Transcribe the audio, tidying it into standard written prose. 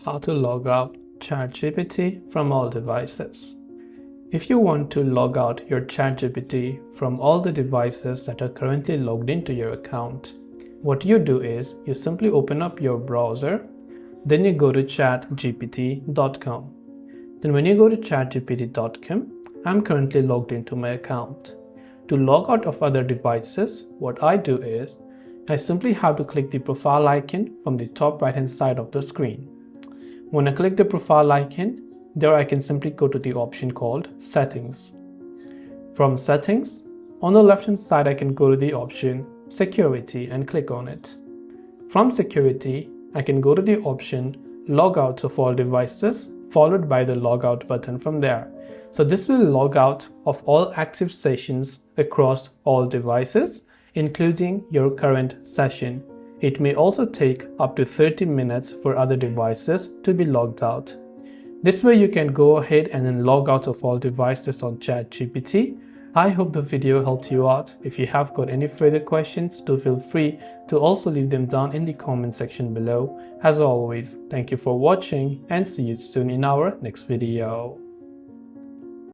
how to log out ChatGPT from all devices. If you want to log out your ChatGPT from all the devices that are currently logged into your account, what you do is you simply open up your browser, then you go to chatgpt.com. Then when you go to chatgpt.com, I'm currently logged into my account. To log out of other devices, what I do is I simply have to click the profile icon from the top right hand side of the screen. When I click the profile icon, there I can simply go to the option called Settings. From Settings, on the left hand side I can go to the option Security and click on it. From Security, I can go to the option Log Out of all devices followed by the Log Out button from there. So this will log out of all active sessions across all devices, including your current session. It may also take up to 30 minutes for other devices to be logged out. This way you can go ahead and then log out of all devices on ChatGPT. I hope the video helped you out. If you have got any further questions, do feel free to also leave them down in the comment section below. As always, thank you for watching and see you soon in our next video.